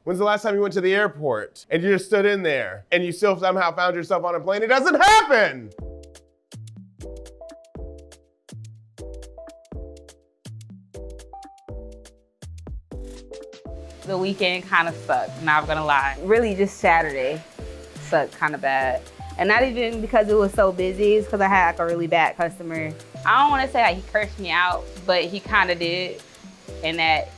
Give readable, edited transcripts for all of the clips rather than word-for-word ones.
When's the last time you went to the airport and you just stood in there and you still somehow found yourself on a plane? It doesn't happen! The weekend kind of sucked, not gonna lie. Really just Saturday sucked kind of bad. And not even because it was so busy, it's because I had like a really bad customer. I don't wanna say like he cursed me out, but he kind of did. And that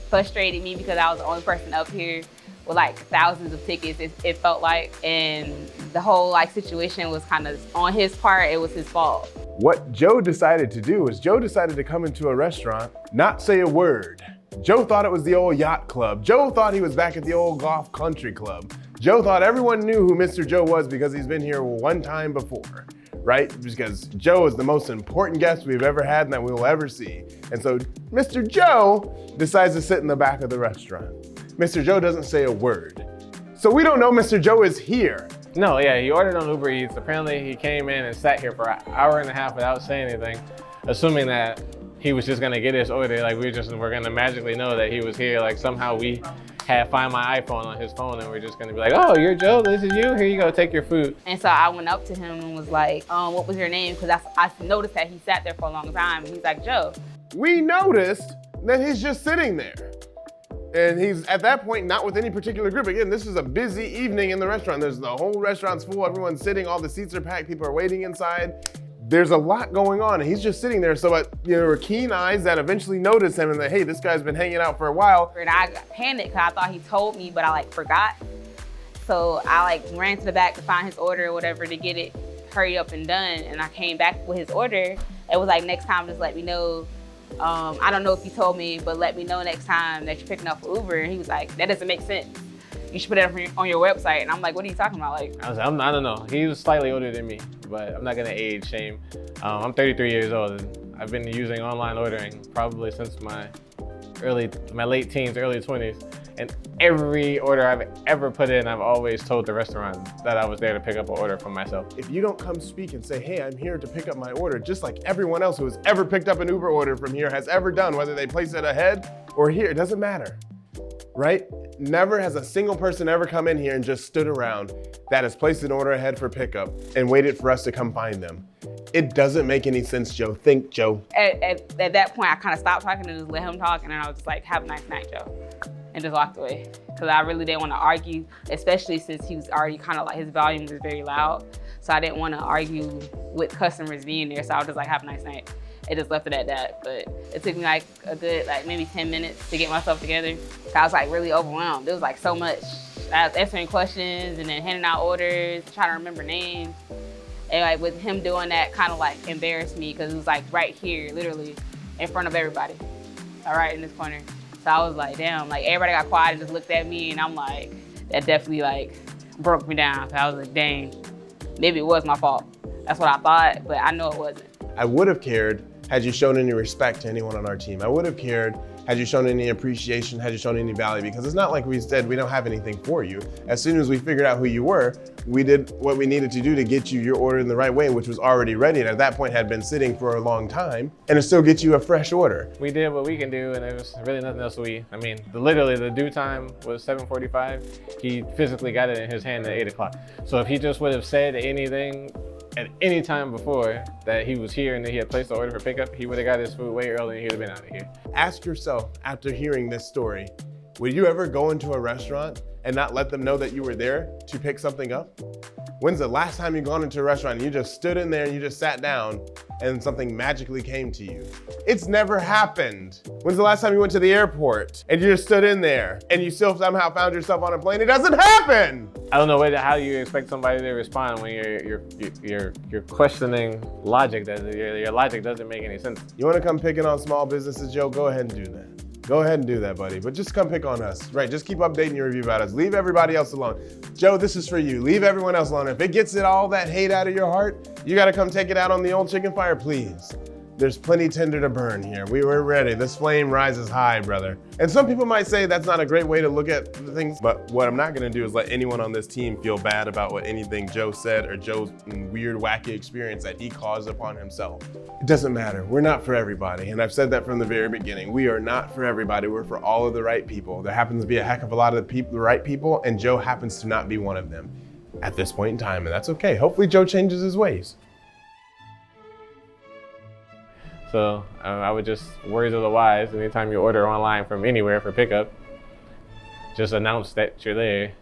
frustrated me because I was the only person up here with like thousands of tickets, it felt like. And the whole like situation was kind of on his part, it was his fault. What Joe decided to do is Joe decided to come into a restaurant, not say a word. Joe thought it was the old yacht club. Joe thought he was back at the old golf country club. Joe thought everyone knew who Mr. Joe was because he's been here one time before, right? Because Joe is the most important guest we've ever had and that we will ever see. And so Mr. Joe decides to sit in the back of the restaurant. Mr. Joe doesn't say a word. So we don't know Mr. Joe is here. No, yeah, he ordered on Uber Eats. Apparently he came in and sat here for an hour and a half without saying anything, assuming that he was just gonna get his order. Like we're gonna magically know that he was here. Like somehow we had Find My iPhone on his phone and we're just gonna be like, oh, you're Joe, this is you, here you go, take your food. And so I went up to him and was like, what was your name? Because I noticed that he sat there for a long time. And he's like, Joe. We noticed that he's just sitting there. And he's at that point not with any particular group. Again, this is a busy evening in the restaurant. There's the whole restaurant's full, everyone's sitting, all the seats are packed, people are waiting inside. There's a lot going on and he's just sitting there. So there were keen eyes that eventually noticed him and that, hey, this guy's been hanging out for a while. And I got panicked because I thought he told me, but I like forgot. So I like ran to the back to find his order or whatever to get it hurry up and done. And I came back with his order. It was like, next time, just let me know. I don't know if you told me, but let me know next time that you're picking up for Uber. And he was like, that doesn't make sense. You should put it on your website. And I'm like, what are you talking about? Like, I was like, I don't know. He was slightly older than me, but I'm not gonna age shame. I'm 33 years old and I've been using online ordering probably since my late teens, early 20s. And every order I've ever put in, I've always told the restaurant that I was there to pick up an order for myself. If you don't come speak and say, hey, I'm here to pick up my order, just like everyone else who has ever picked up an Uber order from here has ever done, whether they place it ahead or here, it doesn't matter, right? Never has a single person ever come in here and just stood around that has placed an order ahead for pickup and waited for us to come find them. It doesn't make any sense, Joe. Think, Joe. At that point, I kind of stopped talking and just let him talk. And then I was just like, have a nice night, Joe. And just walked away. Because I really didn't want to argue, especially since he was already kind of like, his volume was very loud. So I didn't want to argue with customers being there. So I was just like, have a nice night. It just left it at that. But it took me like a good, like maybe 10 minutes to get myself together. I was like really overwhelmed. It was like so much. I was answering questions and then handing out orders, trying to remember names. And like with him doing that kind of like embarrassed me because it was like right here, literally in front of everybody. All right, in this corner. So I was like, damn, like everybody got quiet and just looked at me and I'm like, that definitely like broke me down. So I was like, dang, maybe it was my fault. That's what I thought, but I know it wasn't. I would have cared had you shown any respect to anyone on our team. I would have cared had you shown any appreciation, had you shown any value, because it's not like we said we don't have anything for you. As soon as we figured out who you were, we did what we needed to do to get you your order in the right way, which was already ready, and at that point had been sitting for a long time, and to still get you a fresh order. We did what we can do, and there was really nothing else literally the due time was 7:45. He physically got it in his hand at 8 o'clock. So if he just would have said anything at any time before that he was here and that he had placed the order for pickup, he would have got his food way earlier and he'd have been out of here. Ask yourself, after hearing this story, would you ever go into a restaurant and not let them know that you were there to pick something up? When's the last time you've gone into a restaurant and you just stood in there and you just sat down and something magically came to you? It's never happened. When's the last time you went to the airport and you just stood in there and you still somehow found yourself on a plane? It doesn't happen! I don't know how you expect somebody to respond when you're questioning logic. Your logic doesn't make any sense. You wanna come picking on small businesses, Joe? Go ahead and do that. Go ahead and do that, buddy. But just come pick on us, right? Just keep updating your review about us. Leave everybody else alone. Joe, this is for you. Leave everyone else alone. If it gets all that hate out of your heart, you gotta come take it out on the old chicken fire, please. There's plenty tinder to burn here. We're ready. This flame rises high, brother. And some people might say that's not a great way to look at things, but what I'm not gonna do is let anyone on this team feel bad about what anything Joe said or Joe's weird, wacky experience that he caused upon himself. It doesn't matter. We're not for everybody. And I've said that from the very beginning. We are not for everybody. We're for all of the right people. There happens to be a heck of a lot of the right people, and Joe happens to not be one of them at this point in time, and that's okay. Hopefully Joe changes his ways. So I would just, words of the wise, anytime you order online from anywhere for pickup, just announce that you're there